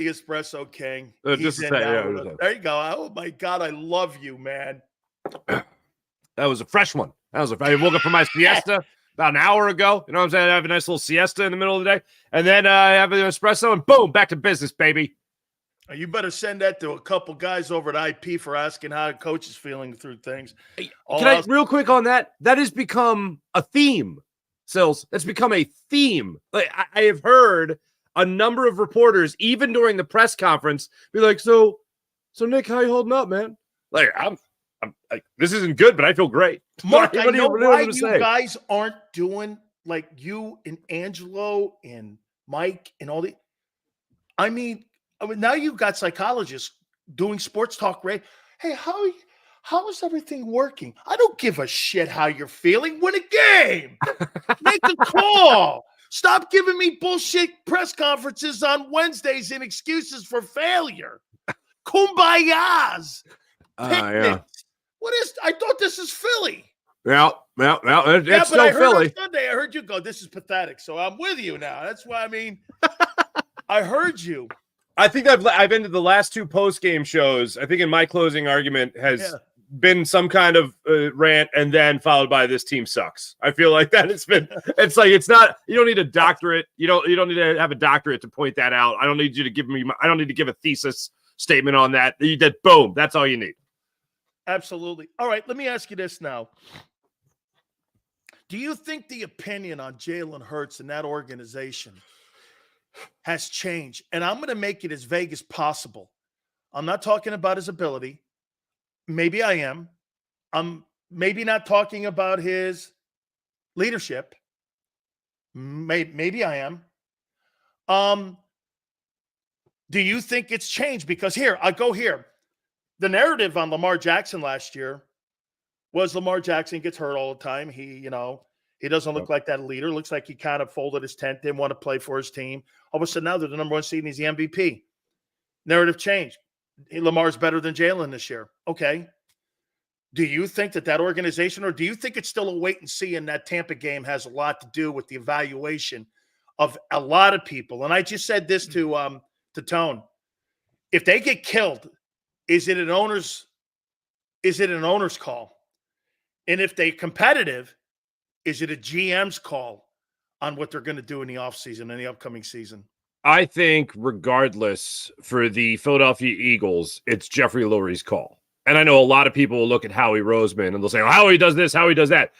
The Espresso King. Just a second. Yeah, there you go. Oh, my God. I love you, man. That was a fresh one. I woke up from my siesta about an hour ago. You know what I'm saying? I have a nice little siesta in the middle of the day. And then I have an espresso and boom, back to business, baby. You better send that to a couple guys over at IP for asking how the coach is feeling through things. Real quick on that? That has become a theme, Sills. It's become a theme. Like I have heard a number of reporters, even during the press conference, be like, so Nick, how you holding up, man? Like, I'm like, this isn't good, but I feel great. Mark, I know why you guys aren't doing like you and Angelo and Mike and all the. I mean, now you've got psychologists doing sports talk, right? Hey, how is everything working? I don't give a shit how you're feeling. Win a game. Make a call. Stop giving me bullshit press conferences on Wednesdays and excuses for failure. Kumbayas. Yeah. What is? I thought this is Philly. Yeah, it's still Philly. On Sunday, I heard you go, this is pathetic. So I'm with you now. That's why, I mean, I heard you. I think I've ended the last two post-game shows. I think in my closing argument has been some kind of rant and then followed by this team sucks. I feel like that it's like, it's not, you don't need a doctorate. You don't need to have a doctorate to point that out. I don't need you to give me, I don't need to give a thesis statement on that. You did, boom. That's all you need. Absolutely. All right. Let me ask you this now. Do you think the opinion on Jalen Hurts and that organization has changed? And I'm going to make it as vague as possible. I'm not talking about his ability. Maybe I am. I'm maybe not talking about his leadership. Maybe I am. Do you think it's changed? Because I go here. The narrative on Lamar Jackson last year was Lamar Jackson gets hurt all the time. He doesn't look like that leader. Looks like he kind of folded his tent, didn't want to play for his team. All of a sudden now they're the number one seed and he's the MVP. Narrative changed. Lamar's better than Jalen this year. Okay. Do you think that organization, or do you think it's still a wait and see, and that Tampa game has a lot to do with the evaluation of a lot of people? And I just said this to Tone. If they get killed, is it an owner's call? And if they're competitive, is it a GM's call on what they're going to do in the offseason, in the upcoming season? I think regardless for the Philadelphia Eagles, it's Jeffrey Lurie's call. And I know a lot of people will look at Howie Roseman and they'll say, oh, how he does this, how he does that.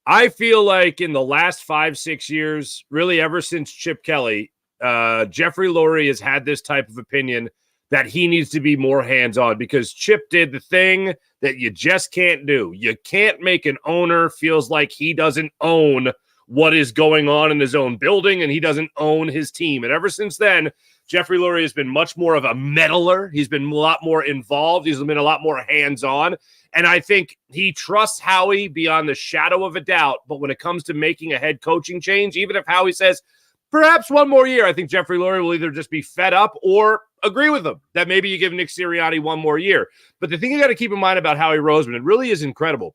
I feel like in the last 5-6 years, really ever since Chip Kelly, Jeffrey Lurie has had this type of opinion that he needs to be more hands-on, because Chip did the thing that you just can't do. You can't make an owner feels like he doesn't own what is going on in his own building and he doesn't own his team. And ever since then, Jeffrey Lurie has been much more of a meddler. He's been a lot more involved. He's been a lot more hands-on. And I think he trusts Howie beyond the shadow of a doubt. But when it comes to making a head coaching change, even if Howie says, perhaps one more year, I think Jeffrey Lurie will either just be fed up or agree with him that maybe you give Nick Sirianni one more year. But the thing you got to keep in mind about Howie Roseman, it really is incredible.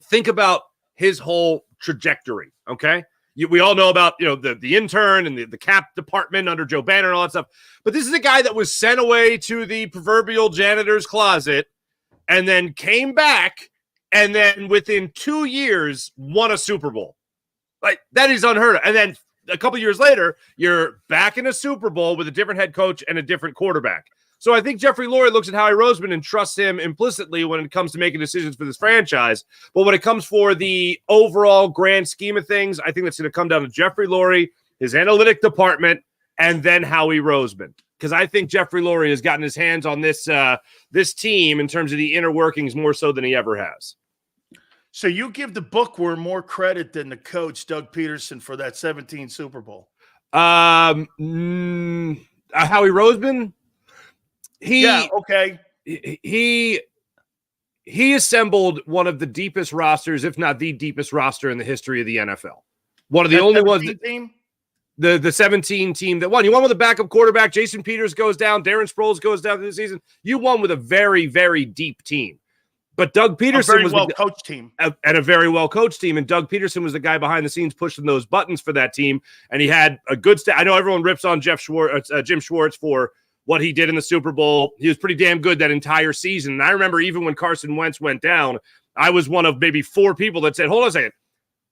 Think about his whole trajectory, okay? We all know about, the intern and the cap department under Joe Banner and all that stuff. But this is a guy that was sent away to the proverbial janitor's closet and then came back and then within 2 years won a Super Bowl. Like, that is unheard of. And then a couple years later, you're back in a Super Bowl with a different head coach and a different quarterback. So I think Jeffrey Lurie looks at Howie Roseman and trusts him implicitly when it comes to making decisions for this franchise. But when it comes for the overall grand scheme of things, I think that's going to come down to Jeffrey Lurie, his analytic department, and then Howie Roseman. Because I think Jeffrey Lurie has gotten his hands on this team in terms of the inner workings more so than he ever has. So you give the bookworm more credit than the coach, Doug Peterson, for that 17 Super Bowl? Howie Roseman? Okay. He assembled one of the deepest rosters, if not the deepest roster in the history of the NFL. One of the only ones that, the 17 team that won. You won with a backup quarterback. Jason Peters goes down. Darren Sproles goes down this season. You won with a very, very deep team. But Doug Peterson was a very well-coached team. And a very well-coached team. And Doug Peterson was the guy behind the scenes pushing those buttons for that team. And he had a good I know everyone rips on Jim Schwartz for what he did in the Super Bowl. He was pretty damn good that entire season. And I remember even when Carson Wentz went down, I was one of maybe 4 people that said, hold on a second.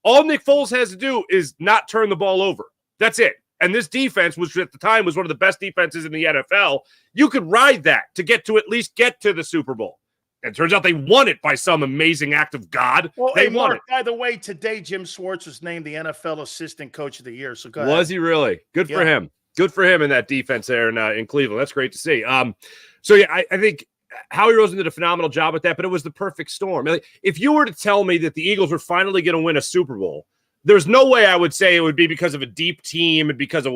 All Nick Foles has to do is not turn the ball over. That's it. And this defense, which at the time was one of the best defenses in the NFL, you could ride that to at least get to the Super Bowl. And it turns out they won it by some amazing act of God. Well, they hey, won Marc, it. by the way, today Jim Schwartz was named the NFL Assistant Coach of the Year. So go ahead. Was he really? Good for him. Good for him in that defense there in Cleveland. That's great to see. So yeah, I think Howie Roseman did a phenomenal job with that, but it was the perfect storm. Like, if you were to tell me that the Eagles were finally going to win a Super Bowl, there's no way I would say it would be because of a deep team and because of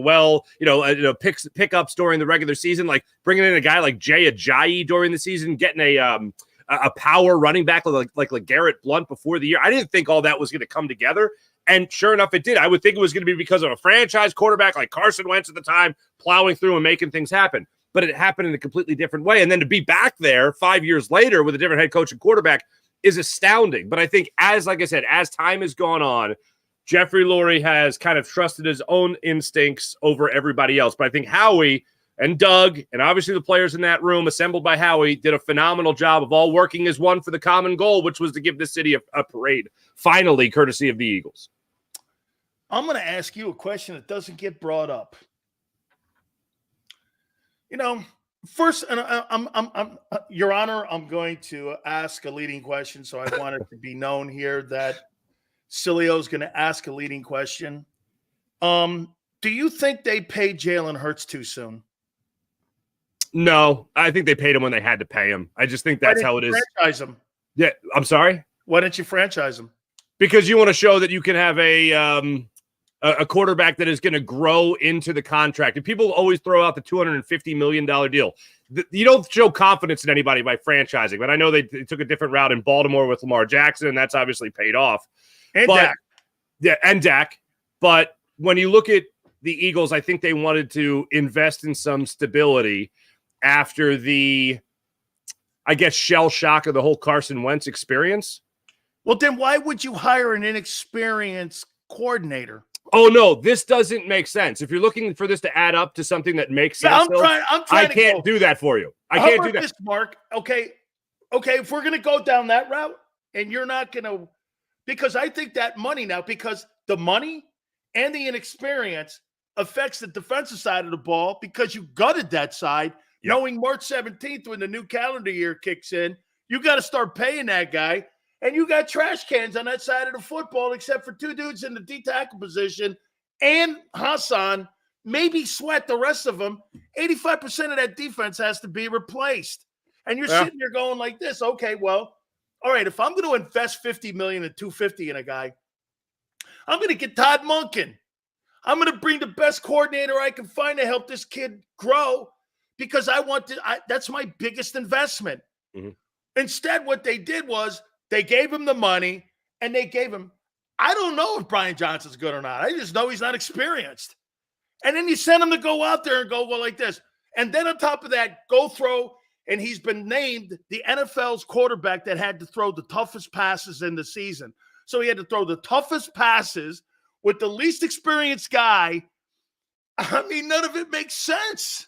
pickups during the regular season, like bringing in a guy like Jay Ajayi during the season, getting a power running back like Garrett Blunt before the year. I didn't think all that was going to come together. And sure enough, it did. I would think it was going to be because of a franchise quarterback like Carson Wentz at the time, plowing through and making things happen. But it happened in a completely different way. And then to be back there 5 years later with a different head coach and quarterback is astounding. But I think like I said, as time has gone on, Jeffrey Lurie has kind of trusted his own instincts over everybody else. But I think Howie and Doug, and obviously the players in that room assembled by Howie, did a phenomenal job of all working as one for the common goal, which was to give the city a parade, finally, courtesy of the Eagles. I'm going to ask you a question that doesn't get brought up. First, and I'm Your Honor, I'm going to ask a leading question, so I want it to be known here that Sileo is going to ask a leading question. Do you think they paid Jalen Hurts too soon? No, I think they paid him when they had to pay him. I just think that's how it is. Franchise him. Yeah, I'm sorry? Why didn't you franchise him? Because you want to show that you can have a quarterback that is going to grow into the contract. And people always throw out the $250 million deal. You don't show confidence in anybody by franchising. But I know they took a different route in Baltimore with Lamar Jackson, and that's obviously paid off. And Dak. Yeah, and Dak. But when you look at the Eagles, I think they wanted to invest in some stability after the, I guess, shell shock of the whole Carson Wentz experience. Well, then why would you hire an inexperienced coordinator? Oh, no, this doesn't make sense. If you're looking for this to add up to something that makes sense, I can't do that for you. I can't do that. This, Marc? Okay, if we're going to go down that route and you're not going to, because I think that money now, because the money and the inexperience affects the defensive side of the ball because you gutted that side. Yep. Knowing March 17th when the new calendar year kicks in, you got to start paying that guy. And you got trash cans on that side of the football, except for 2 dudes in the D-tackle position and Hassan. Maybe Sweat, the rest of them. 85% of that defense has to be replaced. And you're sitting there going like this. Okay, well, all right, if I'm going to invest $50 million and $250 in a guy, I'm going to get Todd Monken. I'm going to bring the best coordinator I can find to help this kid grow because that's my biggest investment. Mm-hmm. Instead, what they did was they gave him the money and they gave him, I don't know if Brian Johnson's good or not. I just know he's not experienced. And then you send him to go out there and go, well, like this. And then on top of that, go throw, and he's been named the NFL's quarterback that had to throw the toughest passes in the season. So he had to throw the toughest passes with the least experienced guy. I mean, none of it makes sense.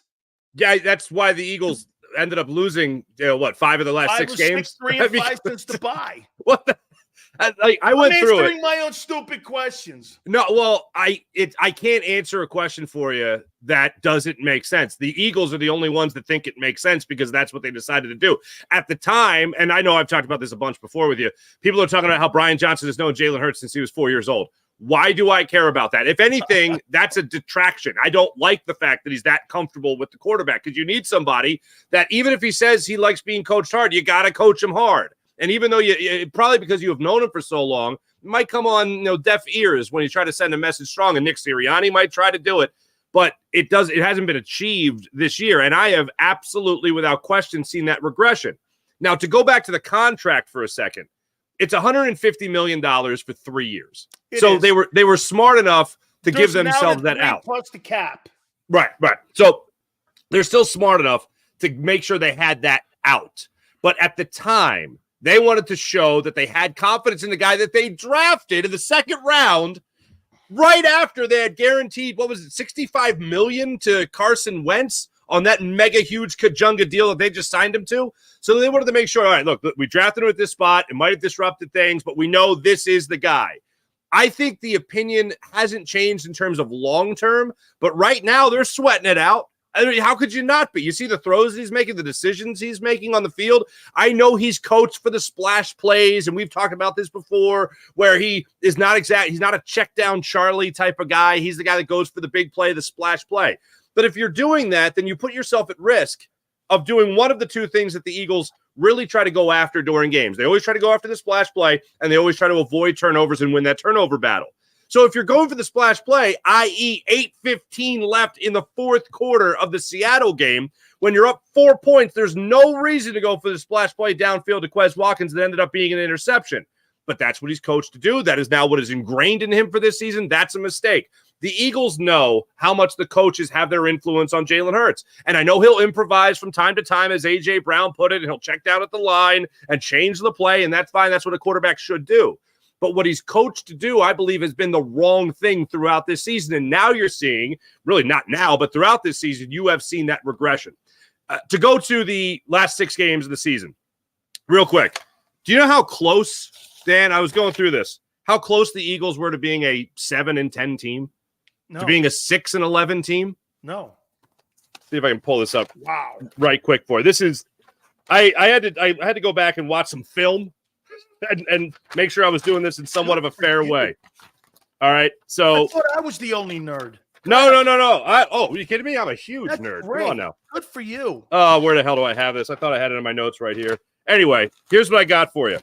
Yeah, that's why the Eagles ended up losing, 5 of the last 6 games? 3 and 5 since the bye. What the? I went through it. I'm answering my own stupid questions. No, well, I can't answer a question for you that doesn't make sense. The Eagles are the only ones that think it makes sense because that's what they decided to do. At the time, and I know I've talked about this a bunch before with you, people are talking about how Brian Johnson has known Jalen Hurts since he was 4 years old. Why do I care about that? If anything, that's a detraction. I don't like the fact that he's that comfortable with the quarterback because you need somebody that even if he says he likes being coached hard, you got to coach him hard. And even though you probably because you have known him for so long, it might come on deaf ears when you try to send a message strong. And Nick Sirianni might try to do it, but it hasn't been achieved this year. And I have absolutely, without question, seen that regression. Now, to go back to the contract for a second, it's $150 million for 3 years. So they were smart enough to give themselves that out. Plus the cap. Right. So they're still smart enough to make sure they had that out. But at the time, they wanted to show that they had confidence in the guy that they drafted in the second round right after they had guaranteed, $65 million to Carson Wentz on that mega huge Kajunga deal that they just signed him to. So they wanted to make sure, all right, look, we drafted him at this spot. It might have disrupted things, but we know this is the guy. I think the opinion hasn't changed in terms of long-term, but right now they're sweating it out. I mean, how could you not be? You see the throws he's making, the decisions he's making on the field. I know he's coached for the splash plays, and we've talked about this before, where he is not he's not a check down Charlie type of guy. He's the guy that goes for the big play, the splash play. But if you're doing that, then you put yourself at risk of doing one of the two things that the Eagles really try to go after during games. They always try to go after the splash play, and they always try to avoid turnovers and win that turnover battle. So if you're going for the splash play, i.e. 8:15 left in the fourth quarter of the Seattle game, when you're up 4 points, there's no reason to go for the splash play downfield to Quez Watkins that ended up being an interception. But that's what he's coached to do. That is now what is ingrained in him for this season. That's a mistake. The Eagles know how much the coaches have their influence on Jalen Hurts. And I know he'll improvise from time to time, as A.J. Brown put it, and he'll check down at the line and change the play, and that's fine. That's what a quarterback should do. But what he's coached to do, I believe, has been the wrong thing throughout this season. And now you're seeing, really not now, but throughout this season, you have seen that regression. To go to the last 6 games of the season, real quick, do you know how close, Dan, I was going through this, how close the Eagles were to being a 7-10 team? No. To being a 6-11 team? No. See if I can pull this up. Wow. Right quick for you. This is, I had to go back and watch some film and make sure I was doing this in somewhat of a fair way. All right. So I thought I was the only nerd. No. Are you kidding me? I'm a huge nerd. Great. Come on now. Good for you. Oh, where the hell do I have this? I thought I had it in my notes right here. Anyway, here's what I got for you.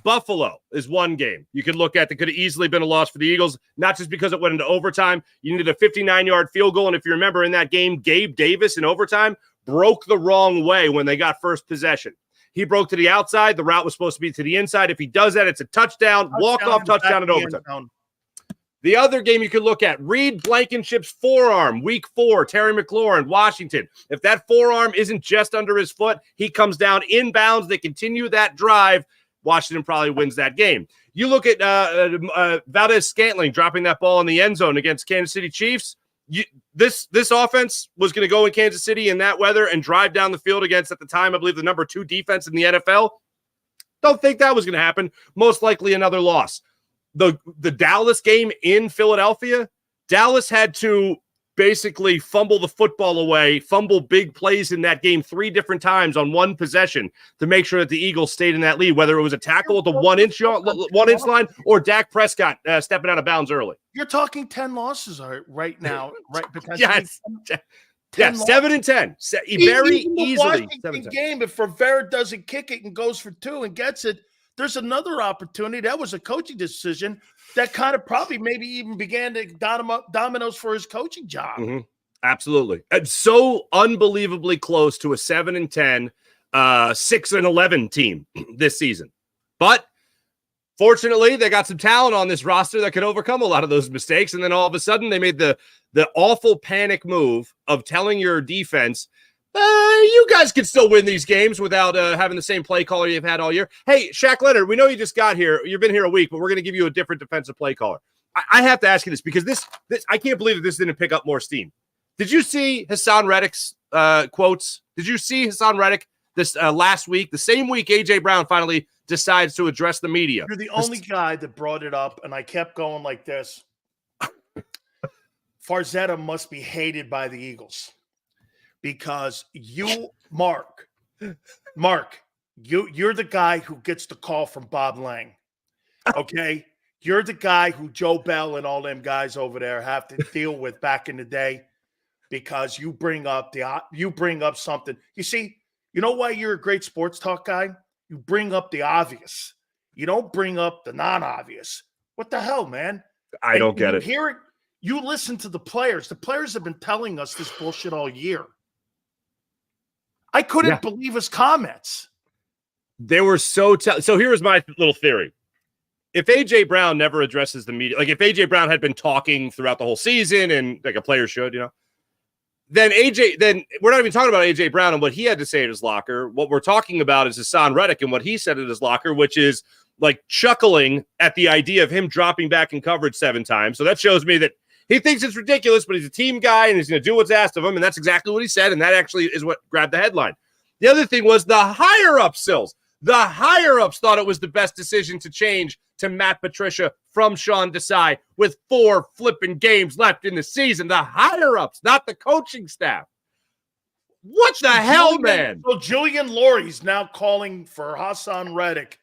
Buffalo is one game you could look at that could have easily been a loss for the Eagles, not just because it went into overtime. You needed a 59-yard field goal, and if you remember in that game, Gabe Davis in overtime broke the wrong way when they got first possession. He broke to the outside. The route was supposed to be to the inside. If he does that, it's a touchdown, walk-off touchdown in overtime. The other game you could look at, Reed Blankenship's forearm, week 4, Terry McLaurin, Washington. If that forearm isn't just under his foot, he comes down inbounds. They continue that drive. Washington probably wins that game. You look at Valdez-Scantling dropping that ball in the end zone against Kansas City Chiefs. This offense was going to go in Kansas City in that weather and drive down the field against, at the time, I believe, the number 2 defense in the NFL. Don't think that was going to happen. Most likely another loss. The Dallas game in Philadelphia, Dallas had to basically fumble the football away, fumble big plays in that game 3 different times on one possession to make sure that the Eagles stayed in that lead, whether it was a tackle at the 1-inch line or Dak Prescott stepping out of bounds early. You're talking 10 losses right now, right? Potentially. Yes. Yeah, 7-10. Very easily. Washington game, if Rivera doesn't kick it and goes for 2 and gets it, there's another opportunity. That was a coaching decision that kind of probably maybe even began to dominoes for his coaching job. Mm-hmm. Absolutely. And so unbelievably close to a 7-10, 6-11 team this season. But fortunately, they got some talent on this roster that could overcome a lot of those mistakes. And then all of a sudden, they made the awful panic move of telling your defense, you guys can still win these games without having the same play caller you've had all year. Hey, Shaq Leonard, we know you just got here. You've been here a week, but we're going to give you a different defensive play caller. I have to ask you this because this I can't believe that this didn't pick up more steam. Did you see Hassan Reddick's quotes? Did you see Hassan Reddick this last week? The same week A.J. Brown finally decides to address the media. You're the only guy that brought it up, and I kept going like this. Farzetta must be hated by the Eagles. Because you, Marc, you're the guy who gets the call from Bob Lang, okay? You're the guy who Joe Bell and all them guys over there have to deal with back in the day because you bring up something. You see, you know why you're a great sports talk guy? You bring up the obvious. You don't bring up the non-obvious. What the hell, man? I don't get it. Hear it. You listen to the players. The players have been telling us this bullshit all year. I couldn't believe his comments. They were so here's my little theory. If A.J. Brown never addresses the media, like if A.J. Brown had been talking throughout the whole season and like a player should, then we're not even talking about A.J. Brown and what he had to say at his locker. What we're talking about is Hassan Reddick and what he said at his locker, which is like chuckling at the idea of him dropping back in coverage 7 times. So that shows me that He thinks it's ridiculous, but he's a team guy and he's going to do what's asked of him. And that's exactly what he said. And that actually is what grabbed the headline. The other thing was the higher-ups, Sills. The higher-ups thought it was the best decision to change to Matt Patricia from Sean Desai with 4 flipping games left in the season. The higher-ups, not the coaching staff. What the hell, man? So Julian Lurie's now calling for Hassan Reddick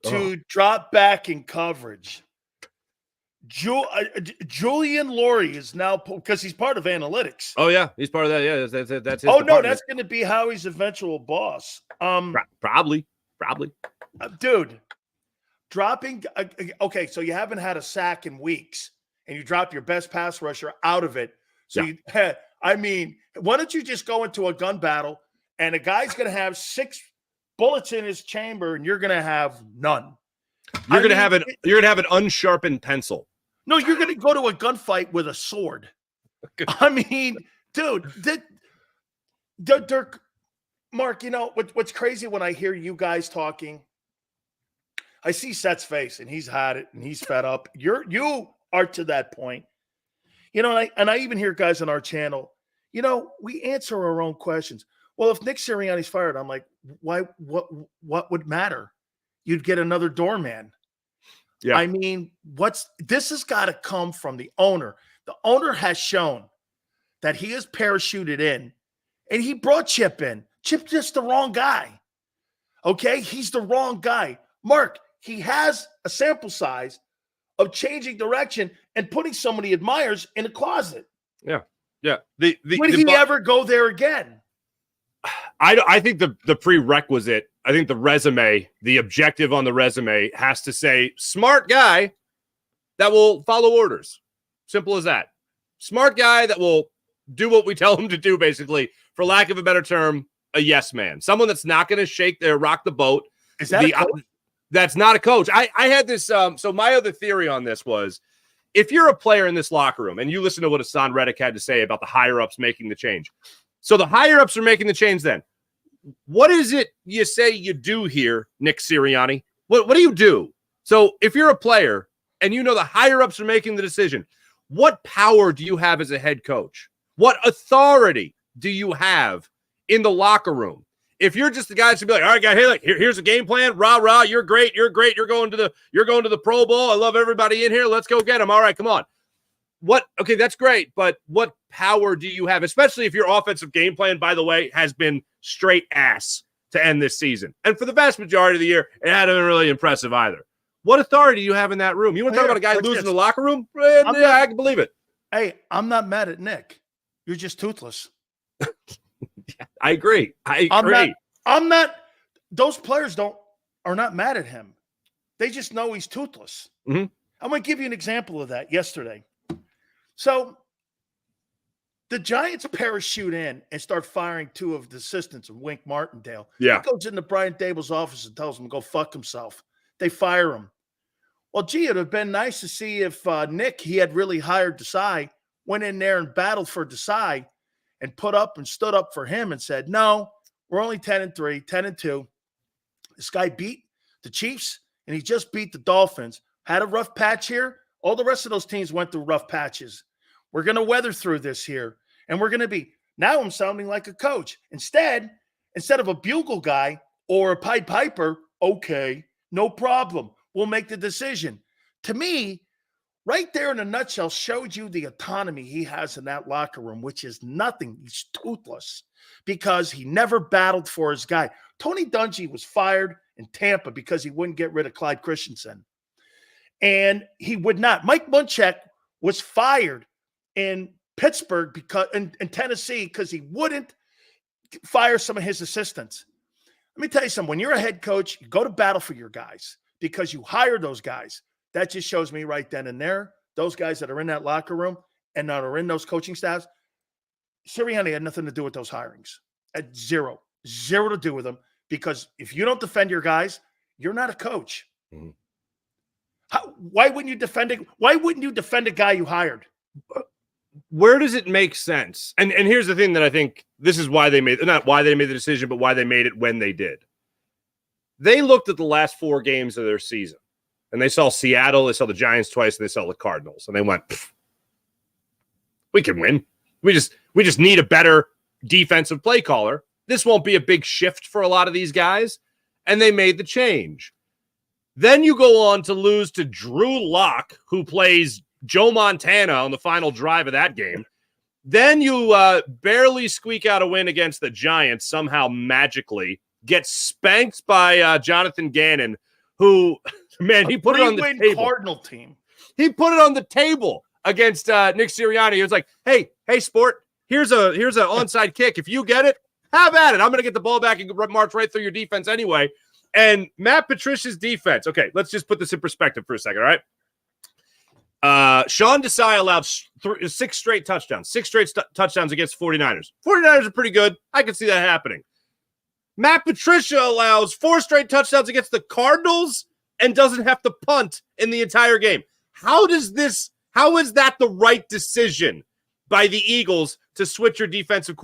to drop back in coverage. Julian Lurie is now, because he's part of analytics. Oh, yeah. He's part of that. Yeah, that's his that's going to be Howie's eventual boss. Probably. Dude, dropping okay, so you haven't had a sack in weeks, and you drop your best pass rusher out of it. So I mean, why don't you just go into a gun battle, and a guy's going to have 6 bullets in his chamber, and you're going to have none. You're going to have an unsharpened pencil. No, you're going to go to a gunfight with a sword. I mean, dude, Dirk, Mark, you know, what's crazy when I hear you guys talking, I see Seth's face, and he's had it, and he's fed up. You are to that point. You know, and I even hear guys on our channel, you know, we answer our own questions. Well, if Nick Sirianni's fired, I'm like, why? What would matter? You'd get another doorman. Yeah. I mean, this has got to come from the owner. The owner has shown that he is parachuted in, and he brought Chip in. Chip's just the wrong guy. Okay? He's the wrong guy. Mark, he has a sample size of changing direction and putting someone he admires in a closet. Yeah. Would he ever go there again? I think the prerequisite, I think the resume, the objective on the resume has to say smart guy that will follow orders. Simple as that. Smart guy that will do what we tell him to do, basically, for lack of a better term, a yes man. Someone that's not going to rock the boat. Is that a coach? That's not a coach. I had this. So my other theory on this was, if you're a player in this locker room and you listen to what Hassan Reddick had to say about the higher-ups making the change. So the higher-ups are making the change then. What is it you say you do here, Nick Sirianni? What do you do? So if you're a player and you know the higher-ups are making the decision, what power do you have as a head coach? What authority do you have in the locker room? If you're just the guy to be like, all right, guy, here's a game plan. Rah, you're great. You're going to the Pro Bowl. I love everybody in here. Let's go get them. All right, come on. Okay, that's great, but what power do you have? Especially if your offensive game plan, by the way, has been straight ass to end this season. And for the vast majority of the year, it hadn't been really impressive either. What authority do you have in that room? You want to talk about a guy losing the locker room? I can believe it. Hey, I'm not mad at Nick. You're just toothless. I agree. I'm not. Those players are not mad at him. They just know he's toothless. Mm-hmm. I'm going to give you an example of that yesterday. So the Giants parachute in and start firing 2 of the assistants of Wink Martindale. Yeah. He goes into Brian Dable's office and tells him to go fuck himself. They fire him. Well, gee, it would have been nice to see if Nick, he had really hired Desai, went in there and battled for Desai and stood up for him and said, no, we're only 10-3, 10-2. This guy beat the Chiefs and he just beat the Dolphins. Had a rough patch here. All the rest of those teams went through rough patches. We're going to weather through this here. And we're going to be, now I'm sounding like a coach. Instead of a bugle guy or a Pied Piper, okay, no problem. We'll make the decision. To me, right there in a nutshell, showed you the autonomy he has in that locker room, which is nothing. He's toothless because he never battled for his guy. Tony Dungy was fired in Tampa because he wouldn't get rid of Clyde Christensen. And he would not. Mike Munchak was fired in Pittsburgh in Tennessee because he wouldn't fire some of his assistants. Let me tell you something. When you're a head coach, you go to battle for your guys because you hire those guys. That just shows me right then and there, those guys that are in that locker room and that are in those coaching staffs, Sirianni had nothing to do with those hirings. At zero to do with them, because if you don't defend your guys, you're not a coach. Mm-hmm. Why wouldn't you defend it? Why wouldn't you defend a guy you hired? Where does it make sense? And here's the thing that I think this is why they made, not why they made the decision, but why they made it when they did. They looked at the last 4 games of their season and they saw Seattle, they saw the Giants twice, and they saw the Cardinals. And they went, We can win. We just need a better defensive play caller. This won't be a big shift for a lot of these guys. And they made the change. Then you go on to lose to Drew Lock, who plays Joe Montana on the final drive of that game. Then you barely squeak out a win against the Giants, somehow magically. Get spanked by Jonathan Gannon, who, man, he put it on the table. Cardinal team. He put it on the table against Nick Sirianni. He was like, hey, sport, here's an onside kick. If you get it, have at it. I'm going to get the ball back and march right through your defense anyway. And Matt Patricia's defense. Okay, let's just put this in perspective for a second, all right? Sean Desai allowed 6 straight touchdowns. 6 straight touchdowns against 49ers. 49ers are pretty good. I can see that happening. Matt Patricia allows 4 straight touchdowns against the Cardinals and doesn't have to punt in the entire game. How is that the right decision by the Eagles to switch your defensive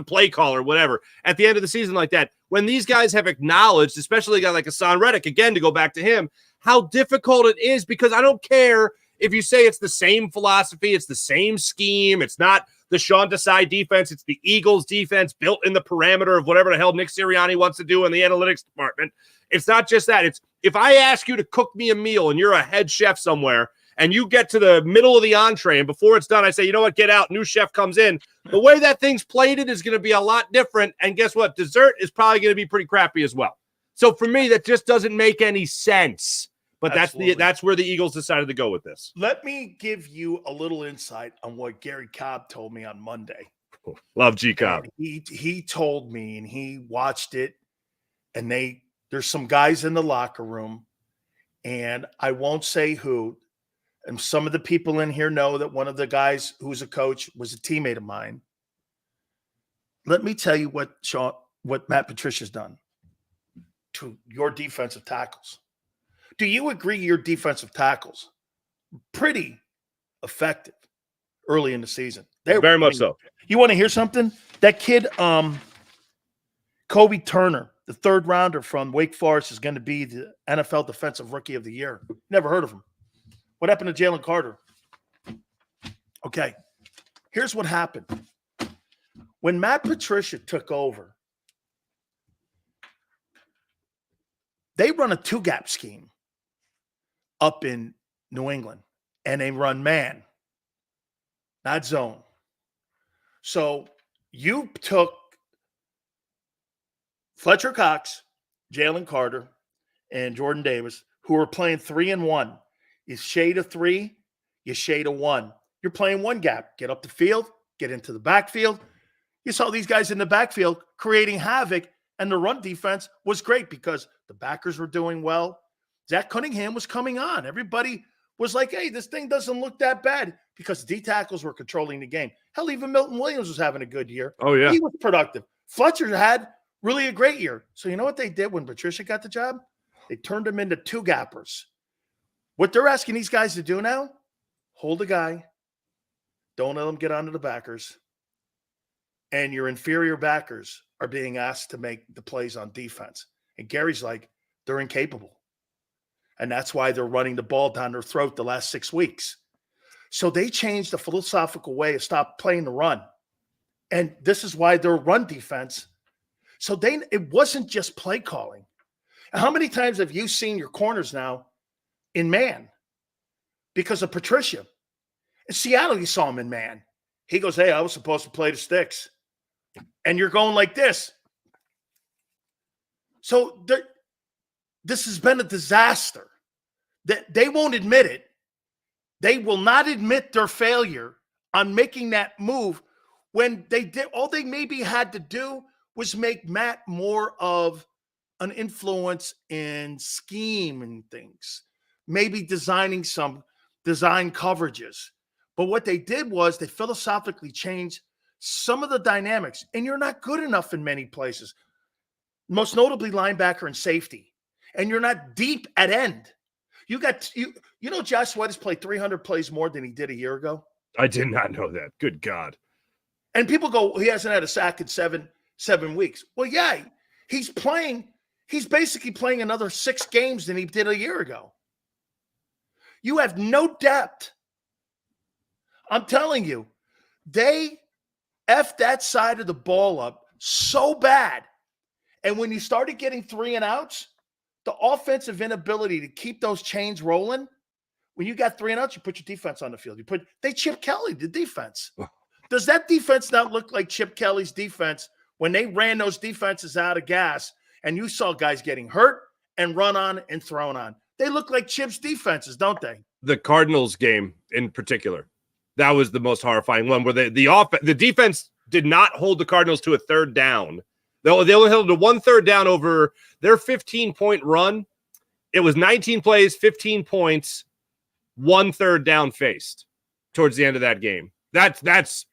play caller, whatever, at the end of the season like that, when these guys have acknowledged, especially a guy like Hassan Reddick, again, to go back to him, how difficult it is? Because I don't care if you say it's the same philosophy, it's the same scheme, it's not the Sean Desai defense, it's the Eagles defense built in the parameter of whatever the hell Nick Sirianni wants to do in the analytics department. It's not just that. It's if I ask you to cook me a meal and you're a head chef somewhere and you get to the middle of the entree and before it's done, I say, you know what, get out, new chef comes in. The way that thing's plated is going to be a lot different. And guess what? Dessert is probably going to be pretty crappy as well. So for me, that just doesn't make any sense. But that's where the Eagles decided to go with this. Let me give you a little insight on what Gary Cobb told me on Monday. Love G Cobb. He told me, and he watched it, and there's some guys in the locker room, and I won't say who, and some of the people in here know that one of the guys who's a coach was a teammate of mine. Let me tell you what Matt Patricia's done to your defensive tackles. Do you agree your defensive tackles pretty effective early in the season? They're very much so. You want to hear something? That kid, Kobe Turner, the 3rd rounder from Wake Forest, is going to be the NFL Defensive Rookie of the Year. Never heard of him. What happened to Jalen Carter? Okay, here's what happened. When Matt Patricia took over, they run a 2-gap scheme up in New England, and they run man, not zone. So you took Fletcher Cox, Jalen Carter, and Jordan Davis, who are playing 3 and 1. You shade a 3, you shade a 1. You're playing 1 gap. Get up the field, get into the backfield. You saw these guys in the backfield creating havoc, and the run defense was great because the backers were doing well. Zach Cunningham was coming on. Everybody was like, hey, this thing doesn't look that bad because D tackles were controlling the game. Hell, even Milton Williams was having a good year. Oh, yeah. He was productive. Fletcher had really a great year. So you know what they did when Patricia got the job? They turned him into 2-gappers. What they're asking these guys to do now, hold the guy. Don't let them get onto the backers. And your inferior backers are being asked to make the plays on defense. And Gary's like, they're incapable. And that's why they're running the ball down their throat the last 6 weeks. So they changed the philosophical way to stop playing the run. And this is why their run defense. So it wasn't just play calling. And how many times have you seen your corners now in man because of Patricia? In Seattle, you saw him in man. He goes, hey, I was supposed to play the sticks. And you're going like this. So this has been a disaster. They won't admit it. They will not admit their failure on making that move when they did. All they maybe had to do was make Matt more of an influence in scheme and things, maybe designing some design coverages. But what they did was they philosophically changed some of the dynamics, and you're not good enough in many places, most notably linebacker and safety. And you're not deep at end. You know, Josh Sweat has played 300 plays more than he did a year ago. I did not know that. Good God. And people go, he hasn't had a sack in seven weeks. Well, yeah, he's basically playing another 6 games than he did a year ago. You have no depth. I'm telling you, they F that side of the ball up so bad. And when you started getting 3 and outs, the offensive inability to keep those chains rolling, when you got 3 and outs, you put your defense on the field. They Chip Kelly, the defense. Does that defense not look like Chip Kelly's defense when they ran those defenses out of gas and you saw guys getting hurt and run on and thrown on? They look like Chip's defenses, don't they? The Cardinals game in particular, that was the most horrifying one where the defense did not hold the Cardinals to a third down. They only held to 1 third down over their 15-point run. It was 19 plays, 15 points, 1 third down faced towards the end of that game. That's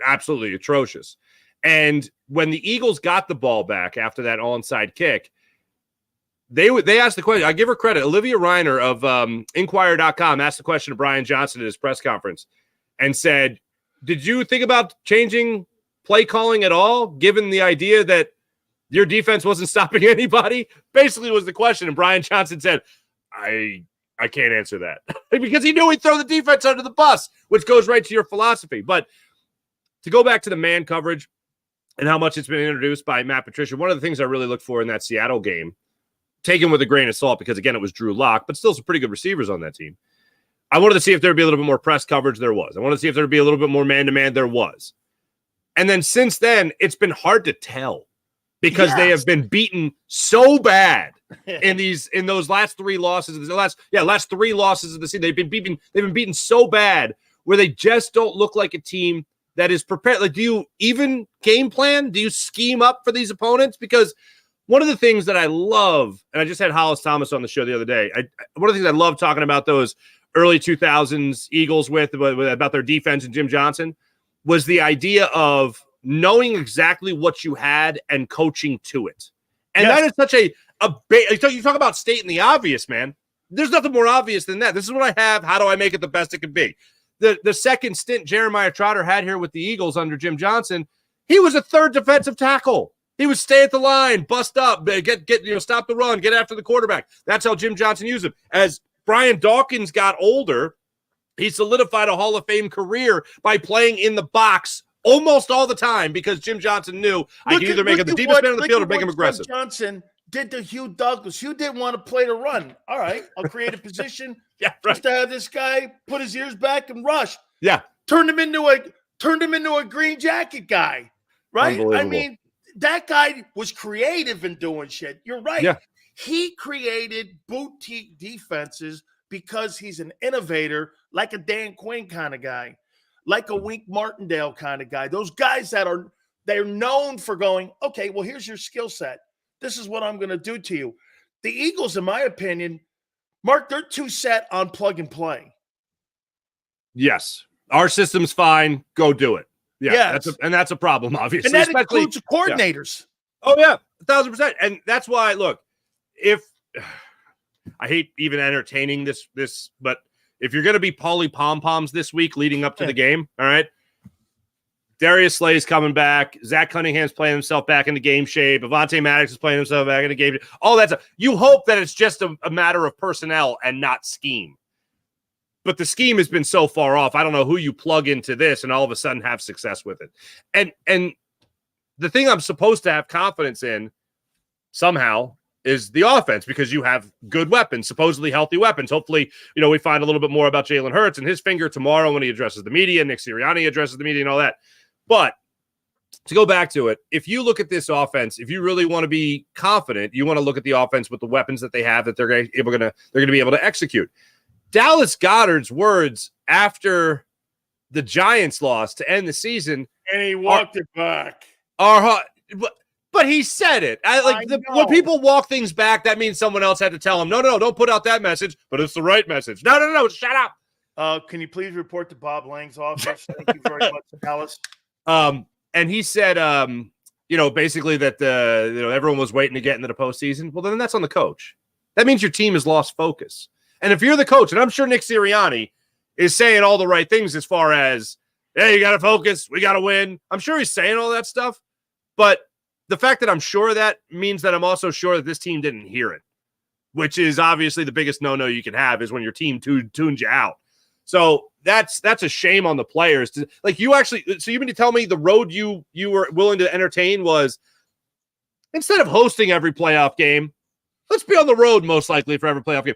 absolutely atrocious. And when the Eagles got the ball back after that onside kick, they asked the question. I give her credit. Olivia Reiner of Inquirer.com asked the question to Brian Johnson at his press conference and said, did you think about changing play calling at all, given the idea that your defense wasn't stopping anybody? Basically was the question. And Brian Johnson said, I can't answer that because he knew he'd throw the defense under the bus, which goes right to your philosophy. But to go back to the man coverage and how much it's been introduced by Matt Patricia, one of the things I really looked for in that Seattle game, taken with a grain of salt because, again, it was Drew Lock, but still some pretty good receivers on that team. I wanted to see if there would be a little bit more press coverage. There was. I wanted to see if there would be a little bit more man-to-man. There was. And then since then, it's been hard to tell because they have been beaten so bad in those last 3 losses. Last 3 losses of the season. They've been beaten so bad where they just don't look like a team that is prepared. Like, do you even game plan? Do you scheme up for these opponents? Because one of the things that I love, and I just had Hollis Thomas on the show the other day. One of the things I love talking about those early 2000s Eagles with about their defense and Jim Johnson was the idea of knowing exactly what you had and coaching to it. And that is such you talk about stating the obvious, man. There's nothing more obvious than that. This is what I have. How do I make it the best it can be? The second stint Jeremiah Trotter had here with the Eagles under Jim Johnson, he was a third defensive tackle. He would stay at the line, bust up, stop the run, get after the quarterback. That's how Jim Johnson used him. As Brian Dawkins got older, he solidified a Hall of Fame career by playing in the box almost all the time because Jim Johnson knew I could either make him the deepest man on the field or make him aggressive. Jim Johnson did to Hugh Douglas. Hugh didn't want to play the run. All right, I'll create a position just to have this guy put his ears back and rush. Yeah, turned him into a green jacket guy. Right? I mean, that guy was creative in doing shit. You're right. Yeah. He created boutique defenses because he's an innovator, like a Dan Quinn kind of guy, like a Wink Martindale kind of guy. Those guys they're known for going, okay, well, here's your skill set. This is what I'm going to do to you. The Eagles, in my opinion, Mark, they're too set on plug and play. Yes. Our system's fine. Go do it. Yeah. Yes. That's a problem, obviously. And that includes coordinators. Yeah. Oh, yeah. 1,000%. And that's why, look, if I hate even entertaining this, but if you're going to be Paulie pom-poms this week leading up to the game, all right, Darius Slay's coming back. Zach Cunningham's playing himself back into game shape. Avonte Maddox is playing himself back into game shape. All that stuff. You hope that it's just a matter of personnel and not scheme. But the scheme has been so far off. I don't know who you plug into this and all of a sudden have success with it. And the thing I'm supposed to have confidence in somehow is the offense because you have good weapons, supposedly healthy weapons. Hopefully, we find a little bit more about Jalen Hurts and his finger tomorrow when he addresses the media. Nick Sirianni addresses the media and all that. But to go back to it, if you look at this offense, if you really want to be confident, you want to look at the offense with the weapons that they have that they're going to be able to execute. Dallas Goedert's words after the Giants loss to end the season, and he walked it back. But he said it. When people walk things back, that means someone else had to tell him, no, don't put out that message, but it's the right message. No, shut up. Can you please report to Bob Lang's office? Thank you very much, Dallas. And he said, basically that everyone was waiting to get into the postseason. Well, then that's on the coach. That means your team has lost focus. And if you're the coach, and I'm sure Nick Sirianni is saying all the right things as far as, hey, you got to focus, we got to win. I'm sure he's saying all that stuff. But the fact that I'm sure of that means that I'm also sure that this team didn't hear it, which is obviously the biggest no-no you can have is when your team tunes you out. So that's a shame on the players. Like, you actually, so you mean to tell me the road you were willing to entertain was, instead of hosting every playoff game, let's be on the road most likely for every playoff game.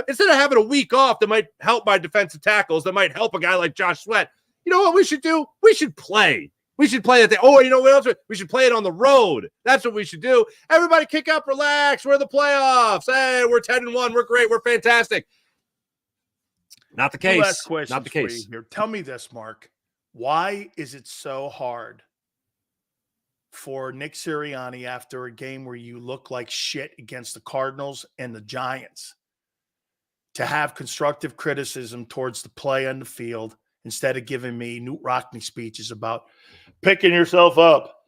Instead of having a week off that might help my defensive tackles, that might help a guy like Josh Sweat. You know what we should do? We should play. We should play it. Oh, you know what else? We should play it on the road. That's what we should do. Everybody kick up, relax. We're in the playoffs. Hey, we're 10-1. We're great. We're fantastic. Not the case. Last question. Not the case. Here. Tell me this, Mark. Why is it so hard for Nick Sirianni, after a game where you look like shit against the Cardinals and the Giants, to have constructive criticism towards the play on the field instead of giving me Newt Rockney speeches about picking yourself up,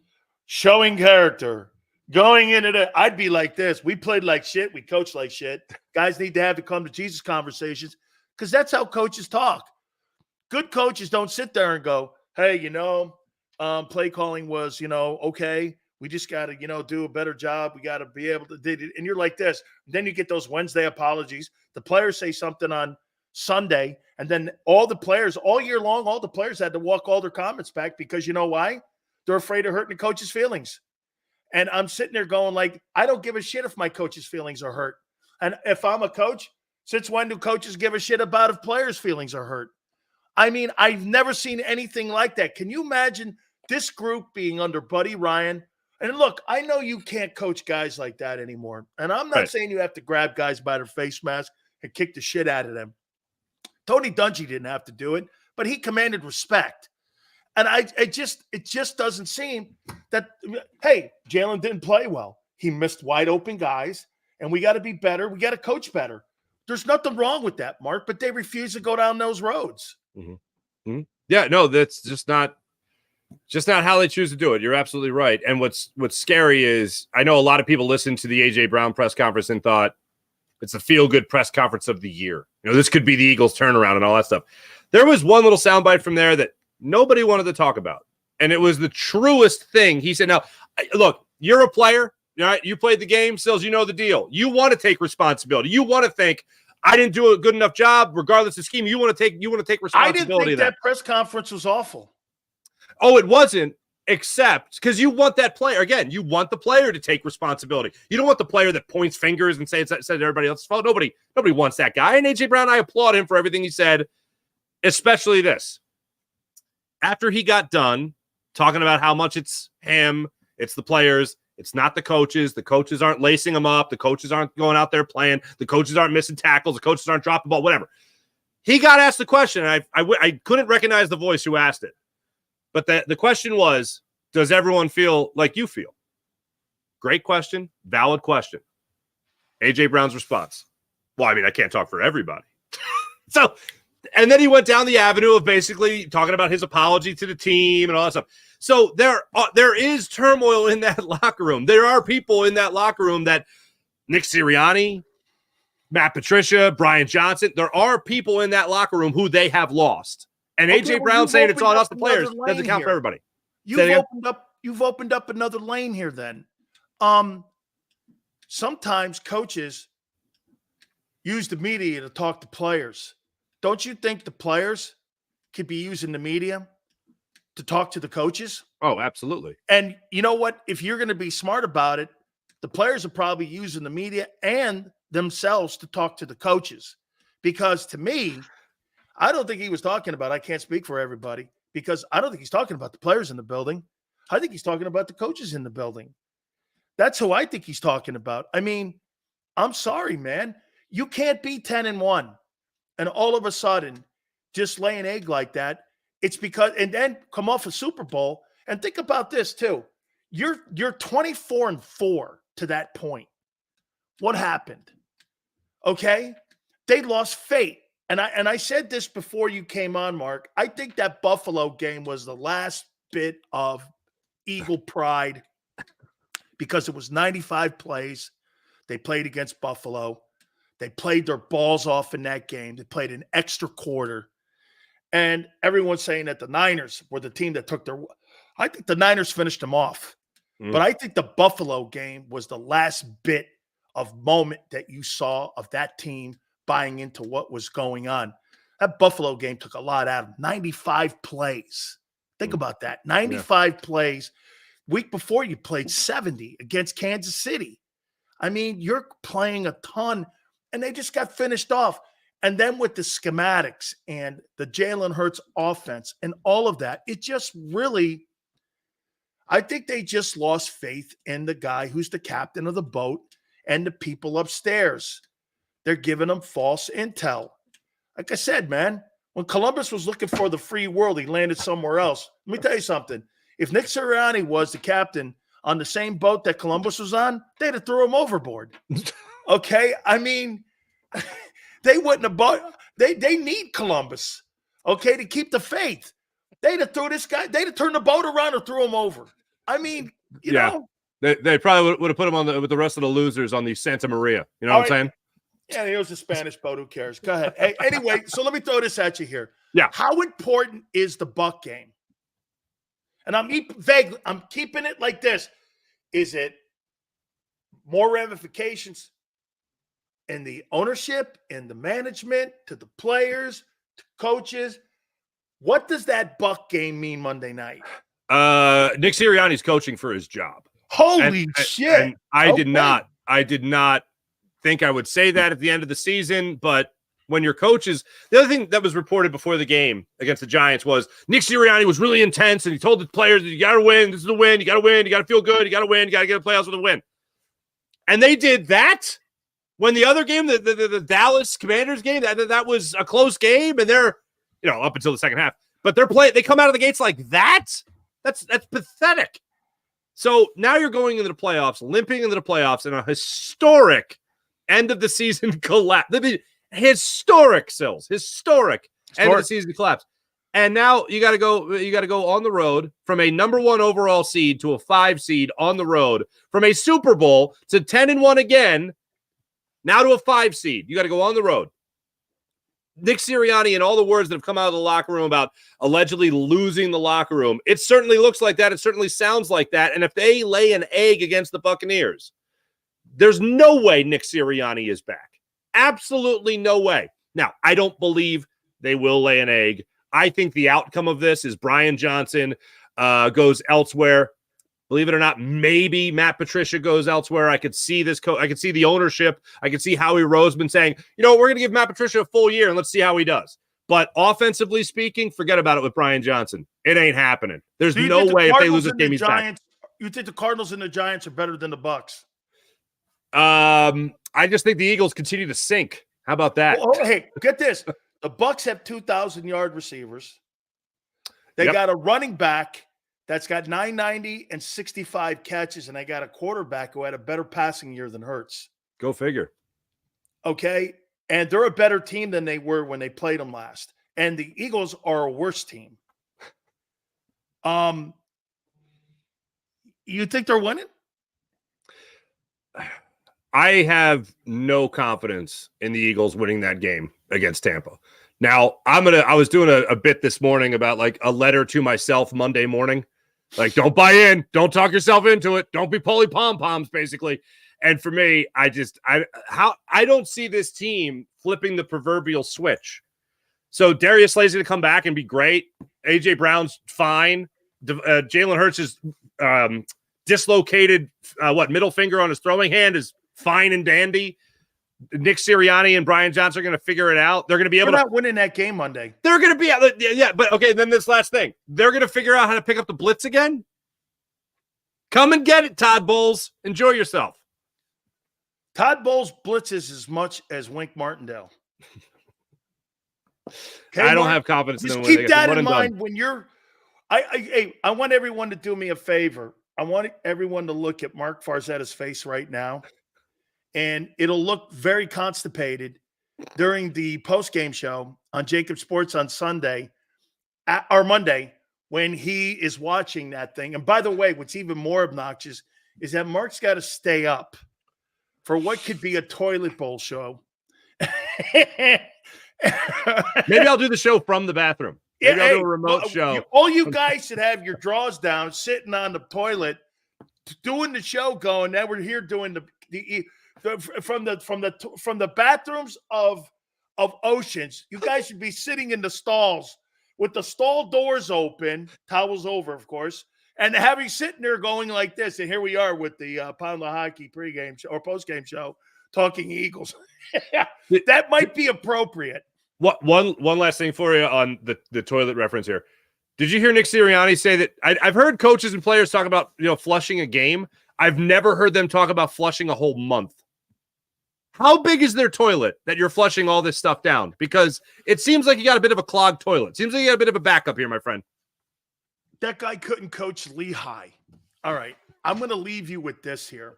showing character, going into the – I'd be like this. We played like shit. We coached like shit. Guys need to have the come-to-Jesus conversations, because that's how coaches talk. Good coaches don't sit there and go, hey, play calling was, okay. We just got to, do a better job. We got to be able to do it. And you're like this. Then you get those Wednesday apologies. The players say something on Sunday, and then all the players, all year long, all the players had to walk all their comments back, because you know why? They're afraid of hurting the coach's feelings. And I'm sitting there going like, I don't give a shit if my coach's feelings are hurt. And if I'm a coach, since when do coaches give a shit about if players' feelings are hurt? I mean, I've never seen anything like that. Can you imagine this group being under Buddy Ryan? And look, I know you can't coach guys like that anymore. And I'm not saying you have to grab guys by their face mask and kick the shit out of them. Tony Dungy didn't have to do it, but he commanded respect. And it just doesn't seem that, hey, Jalen didn't play well. He missed wide open guys, and we got to be better. We got to coach better. There's nothing wrong with that, Mark, but they refuse to go down those roads. Mm-hmm. Mm-hmm. Yeah, no, that's just not how they choose to do it. You're absolutely right. And what's scary is, I know a lot of people listened to the A.J. Brown press conference and thought it's a feel-good press conference of the year. This could be the Eagles' turnaround and all that stuff. There was one little soundbite from there that nobody wanted to talk about, and it was the truest thing. He said, now, look, you're a player. Right? You played the game, Sills. You know the deal. You want to take responsibility. You want to think, I didn't do a good enough job, regardless of scheme. You want to take responsibility. I didn't think that press conference was awful. Oh, it wasn't, except because you want that player. Again, you want the player to take responsibility. You don't want the player that points fingers and said everybody else's fault. Nobody wants that guy. And A.J. Brown, I applaud him for everything he said, especially this. After he got done talking about how much it's him, it's the players, it's not the coaches. The coaches aren't lacing them up. The coaches aren't going out there playing. The coaches aren't missing tackles. The coaches aren't dropping the ball, whatever. He got asked the question, and I couldn't recognize the voice who asked it. But the question was, does everyone feel like you feel? Great question. Valid question. A.J. Brown's response. Well, I mean, I can't talk for everybody. And then he went down the avenue of basically talking about his apology to the team and all that stuff. So there is turmoil in that locker room. There are people in that locker room that Nick Sirianni, Matt Patricia, Brian Johnson, there are people in that locker room who they have lost. And Okay, A.J. Brown saying it's on us, the players, doesn't count for everybody. You've opened up another lane here then. Sometimes coaches use the media to talk to players. Don't you think the players could be using the media to talk to the coaches? Oh, absolutely. And you know what? If you're going to be smart about it, the players are probably using the media and themselves to talk to the coaches. Because to me, I don't think he was talking about, I can't speak for everybody, because I don't think he's talking about the players in the building. I think he's talking about the coaches in the building. That's who I think he's talking about. I mean, I'm sorry, man. You can't be 10-1 and all of a sudden just lay an egg like that. It's because, and then come off a Super Bowl, and think about this too. You're 24-4 to that point. What happened? Okay. They lost fate. And I said this before you came on, Mark. I think that Buffalo game was the last bit of Eagle pride, because it was 95 plays. They played against Buffalo. They played their balls off in that game. They played an extra quarter. And everyone's saying that the Niners were the team that took their – I think the Niners finished them off. But I think the Buffalo game was the last bit of moment that you saw of that team buying into what was going on. That Buffalo game took a lot out of him. 95 plays. Think about that. 95 plays. Week before, you played 70 against Kansas City. I mean, you're playing a ton, and they just got finished off. And then with the schematics and the Jalen Hurts offense and all of that, it just really, I think they just lost faith in the guy who's the captain of the boat and the people upstairs. They're giving them false intel. Like I said, man, when Columbus was looking for the free world, he landed somewhere else. Let me tell you something. If Nick Sirianni was the captain on the same boat that Columbus was on, they'd have threw him overboard. Okay? I mean, they wouldn't have bought – they need Columbus, okay, to keep the faith. They'd have threw this guy – they'd have turned the boat around or threw him over. I mean, you know. They probably would have put him on with the rest of the losers on the Santa Maria. You know what I'm saying? Yeah, it was a Spanish boat. Who cares? Go ahead. Hey, anyway, so let me throw this at you here. Yeah. How important is the Buck game? And I'm vaguely, I'm keeping it like this. Is it more ramifications in the ownership, in the management, to the players, to coaches? What does that Buck game mean Monday night? Nick Sirianni's coaching for his job. Holy shit. And I did not think I would say that at the end of the season, but when your coaches, the other thing that was reported before the game against the Giants was Nick Sirianni was really intense and he told the players that you got to win. This is the win. You got to win. You got to feel good. You got to win. You got to get the playoffs with a win. And they did that when the other game, the Dallas Commanders game, that was a close game, and they're, up until the second half, but they come out of the gates like that. That's pathetic. So now you're going into the playoffs, limping into the playoffs in a historic end of the season collapse. Historic, Sills. Historic end of the season collapse. And now you got to go on the road from a number 1 overall seed to a 5 seed on the road, from a Super Bowl to 10-1 again, now to a 5 seed. You got to go on the road. Nick Sirianni and all the words that have come out of the locker room about allegedly losing the locker room, it certainly looks like that. It certainly sounds like that. And if they lay an egg against the Buccaneers, there's no way Nick Sirianni is back. Absolutely no way. Now, I don't believe they will lay an egg. I think the outcome of this is Brian Johnson goes elsewhere. Believe it or not, maybe Matt Patricia goes elsewhere. I could see this. I could see the ownership. I could see Howie Roseman saying, we're going to give Matt Patricia a full year and let's see how he does. But offensively speaking, forget about it with Brian Johnson. It ain't happening. There's no way if they lose this game, he's back. You think the Cardinals and the Giants are better than the Bucs? I just think the Eagles continue to sink. How about that? Oh, hey, get this. The Bucs have 2,000-yard receivers. They got a running back that's got 990 and 65 catches, and they got a quarterback who had a better passing year than Hurts. Go figure. Okay? And they're a better team than they were when they played them last. And the Eagles are a worse team. You think they're winning? I have no confidence in the Eagles winning that game against Tampa. Now, I was doing a bit this morning about like a letter to myself Monday morning. Like, don't buy in, don't talk yourself into it, don't be Polly pom-poms, basically. And for me, I don't see this team flipping the proverbial switch. So Darius Slay's going to come back and be great. AJ Brown's fine. Jalen Hurts is dislocated middle finger on his throwing hand is fine and dandy. Nick Sirianni and Brian Johnson are going to figure it out. They're going to be able to winning that game Monday. They're going to be but okay, then this last thing. They're going to figure out how to pick up the blitz again. Come and get it, Todd Bowles. Enjoy yourself. Todd Bowles blitzes as much as Wink Martindale. Okay, I don't have confidence in them. Just keep that in mind when you're I want everyone to do me a favor. I want everyone to look at Marc Farzetta's face right now. And it'll look very constipated during the post-game show on JAKIB Sports on Sunday or Monday when he is watching that thing. And by the way, what's even more obnoxious is that Marc's got to stay up for what could be a toilet bowl show. Maybe I'll do the show from the bathroom. Maybe I'll do a remote show. All you guys should have your drawers down, sitting on the toilet, doing the show going. Now we're here doing the from the bathrooms of of oceans. You guys should be sitting in the stalls with the stall doors open, towels over, of course, and having sitting there going like this. And here we are with the Pound the Hockey pregame show or postgame show talking Eagles. That might be appropriate. One last thing for you on the toilet reference here. Did you hear Nick Sirianni say that? I've heard coaches and players talk about flushing a game. I've never heard them talk about flushing a whole month. How big is their toilet that you're flushing all this stuff down? Because it seems like you got a bit of a clogged toilet. Seems like you got a bit of a backup here, my friend. That guy couldn't coach Lehigh. All right, I'm going to leave you with this here.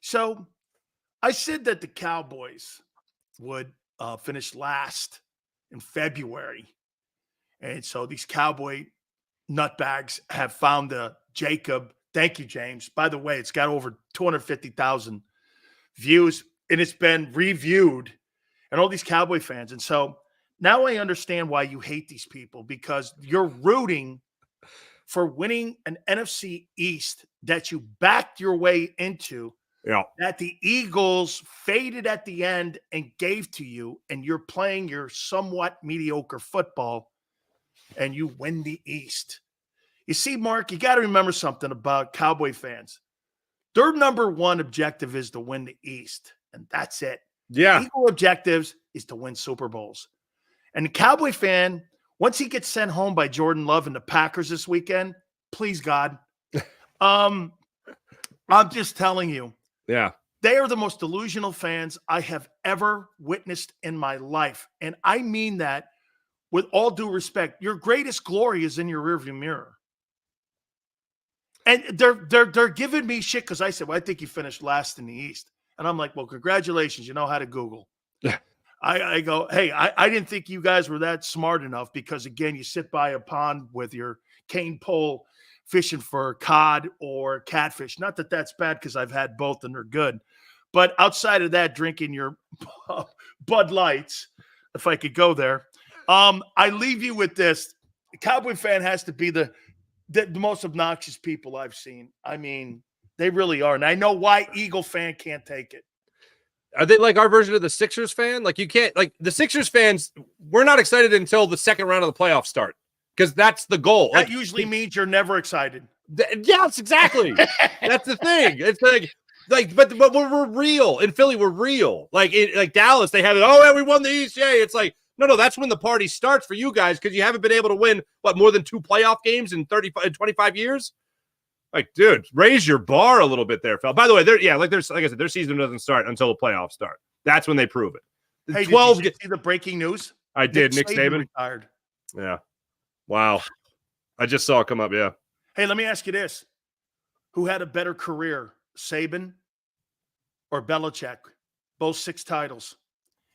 So I said that the Cowboys would finish last in February. And so these Cowboy nutbags have found the JAKIB. Thank you, James. By the way, it's got over 250,000 views, and it's been reviewed, and all these Cowboy fans. And so now I understand why you hate these people, because you're rooting for winning an NFC East that you backed your way into, that the Eagles faded at the end and gave to you, and you're playing your somewhat mediocre football, and you win the East. You see, Mark, you got to remember something about Cowboy fans. Their number one objective is to win the East, and that's it. Yeah. Eagle objectives is to win Super Bowls. And the Cowboy fan, once he gets sent home by Jordan Love and the Packers this weekend, please God, I'm just telling you. Yeah. They are the most delusional fans I have ever witnessed in my life. And I mean that with all due respect. Your greatest glory is in your rearview mirror. And they're giving me shit because I said, well, I think you finished last in the East. And I'm like, well, congratulations. You know how to Google. Yeah. I go, hey, I didn't think you guys were that smart enough because, again, you sit by a pond with your cane pole fishing for cod or catfish. Not that that's bad, because I've had both and they're good. But outside of that, drinking your Bud Lights, if I could go there, I leave you with this. The Cowboy fan has to be the most obnoxious people I've seen. I mean, they really are. And I know why Eagle fan can't take it. Are they like our version of the Sixers fan? Like, you can't, like, the Sixers fans, we're not excited until the second round of the playoffs start, because that's the goal. That usually means you're never excited. Yes, exactly. That's the thing. It's but we're real. In Philly, we're real. Like Dallas, they had it. Oh, yeah, we won the East. Yay. It's like, no, that's when the party starts for you guys, because you haven't been able to win, more than 2 playoff games in 25 years? Like, dude, raise your bar a little bit there, Phil. By the way, like I said, their season doesn't start until the playoffs start. That's when they prove it. Hey, 12. Did you see the breaking news? I did. Nick Saban retired. Yeah. Wow. I just saw it come up. Yeah. Hey, let me ask you this: who had a better career, Saban or Belichick? Both 6 titles.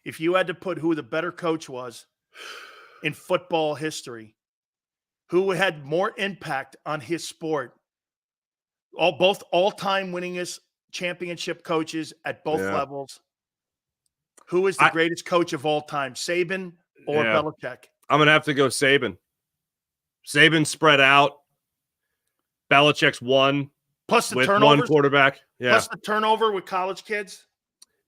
If you had to put who the better coach was in football history, who had more impact on his sport? Both all-time winningest championship coaches at both levels. Who is the greatest coach of all time, Saban or Belichick? I'm going to have to go Saban. Saban spread out. Belichick's won. Plus the with turnovers. One quarterback. Yeah. Plus the turnover with college kids.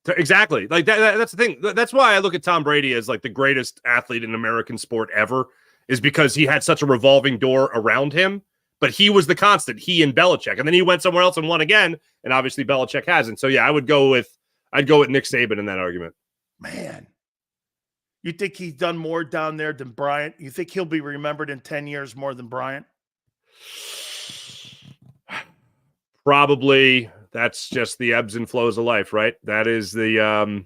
Exactly. Like that's the thing. That's why I look at Tom Brady as like the greatest athlete in American sport ever, is because he had such a revolving door around him. But he was the constant, he and Belichick. And then he went somewhere else and won again. And obviously Belichick hasn't. So yeah, I'd go with Nick Saban in that argument. Man. You think he's done more down there than Bryant? You think he'll be remembered in 10 years more than Bryant? Probably. That's just the ebbs and flows of life, right? That is the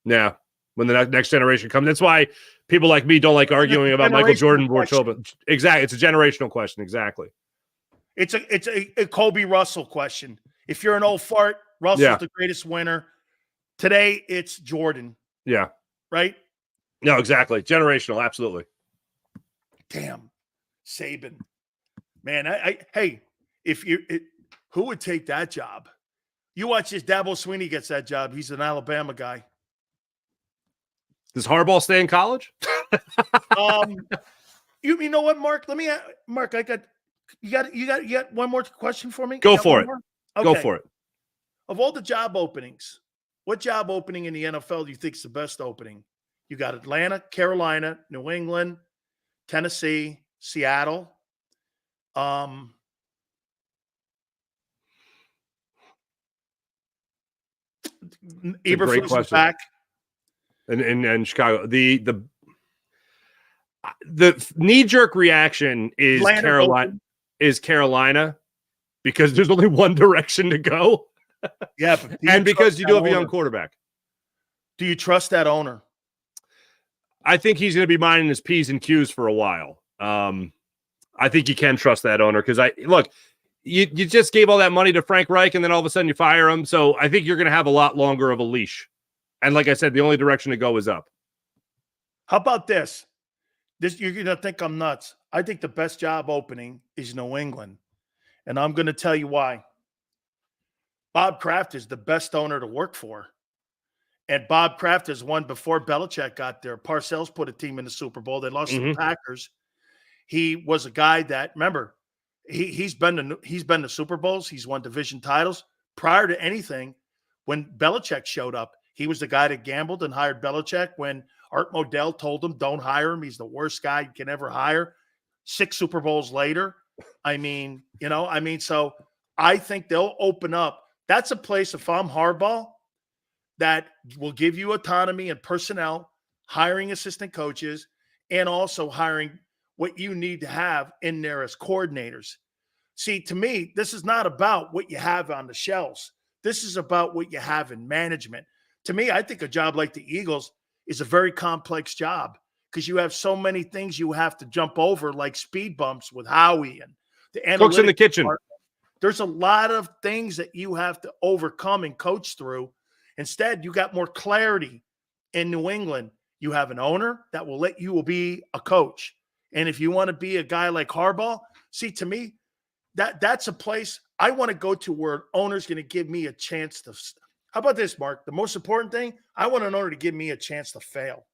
when the next generation comes. That's why people like me don't like arguing about Michael Jordan or Chilton. Exactly. It's a generational question. Exactly. It's a Kobe Russell question. If you're an old fart, Russell's the greatest winner. Today, it's Jordan. Yeah. Right? No, exactly. Generational. Absolutely. Damn. Saban. Man, who would take that job? You watch this. Dabo Sweeney gets that job. He's an Alabama guy. Does Harbaugh stay in college? You know what, Mark? Mark, you got one more question for me? Go for it. Okay. Go for it. Of all the job openings, what job opening in the NFL do you think is the best opening? You got Atlanta, Carolina, New England, Tennessee, Seattle. Eberflus is back. And Chicago. The knee-jerk reaction is Carolina because there's only one direction to go. Yeah, and because you do have a young quarterback. Do you trust that owner? I think he's going to be minding his P's and Q's for a while. I think you can trust that owner because you just gave all that money to Frank Reich and then all of a sudden you fire him. So I think you're going to have a lot longer of a leash. And like I said, the only direction to go is up. How about this? You're going to think I'm nuts. I think the best job opening is New England. And I'm going to tell you why. Bob Kraft is the best owner to work for. And Bob Kraft has won before Belichick got there. Parcells put a team in the Super Bowl. They lost to the Packers. He was a guy that, remember, he's been to Super Bowls. He's won division titles. Prior to anything, when Belichick showed up, he was the guy that gambled and hired Belichick when Art Modell told him, don't hire him. He's the worst guy you can ever hire. 6 Super Bowls later. So I think they'll open up. That's a place, if I'm Harbaugh, that will give you autonomy and personnel, hiring assistant coaches, and also hiring what you need to have in there as coordinators. See, to me, this is not about what you have on the shelves. This is about what you have in management. To me, I think a job like the Eagles is a very complex job because you have so many things you have to jump over, like speed bumps with Howie and the cooks in the kitchen. Department. There's a lot of things that you have to overcome and coach through. Instead, you got more clarity in New England. You have an owner that will let you be a coach. And if you want to be a guy like Harbaugh, see, to me, that's a place I want to go to where owner's going to give me a chance to. How about this, Mark? The most important thing, I want an owner to give me a chance to fail.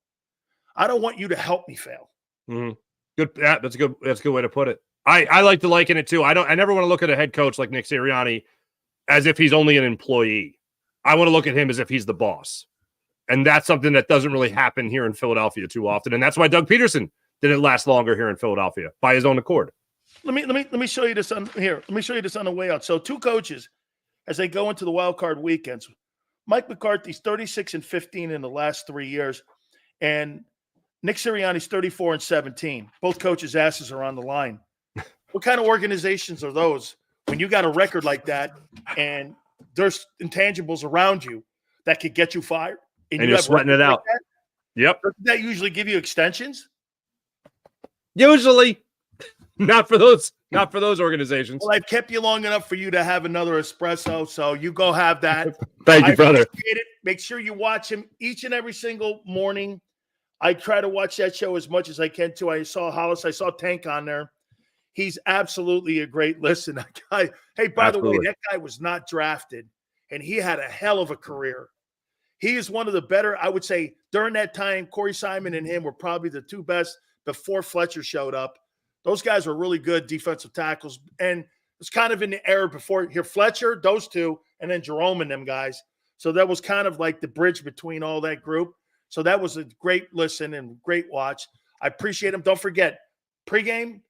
I don't want you to help me fail. Mm-hmm. Good. Yeah, that's a good way to put it. I like to liken it too. I never want to look at a head coach like Nick Sirianni as if he's only an employee. I want to look at him as if he's the boss. And that's something that doesn't really happen here in Philadelphia too often. And that's why Doug Peterson didn't last longer here in Philadelphia by his own accord. Let me show you this on here. Let me show you this on the way out. So 2 coaches as they go into the wild card weekends. Mike McCarthy's 36-15 in the last 3 years. And Nick Sirianni's 34-17. Both coaches' asses are on the line. What kind of organizations are those when you got a record like that and there's intangibles around you that could get you fired? And you're sweating it out. Like yep. Doesn't that usually give you extensions? Usually. Not for those organizations. Well, I've kept you long enough for you to have another espresso, so you go have that. Thank you, brother. Appreciate it. Make sure you watch him each and every single morning. I try to watch that show as much as I can, too. I saw Hollis. I saw Tank on there. He's absolutely a great listen. Hey, by the way, that guy was not drafted, and he had a hell of a career. He is one of the better, I would say, during that time, Corey Simon and him were probably the 2 best before Fletcher showed up. Those guys were really good defensive tackles, and it's kind of in the era before here. Fletcher, those 2, and then Jerome and them guys. So that was kind of like the bridge between all that group. So that was a great listen and great watch. I appreciate them. Don't forget, pregame,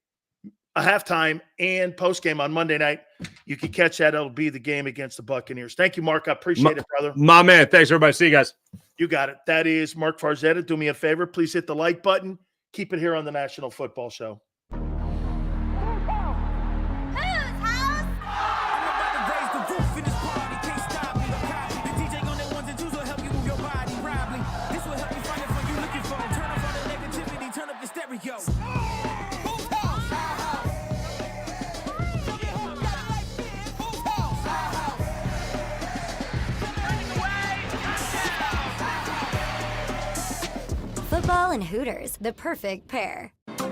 a halftime, and postgame on Monday night. You can catch that. It'll be the game against the Buccaneers. Thank you, Mark. I appreciate it, brother. My man. Thanks, everybody. See you guys. You got it. That is Marc Farzetta. Do me a favor. Please hit the like button. Keep it here on the National Football Show. Football and Hooters, the perfect pair.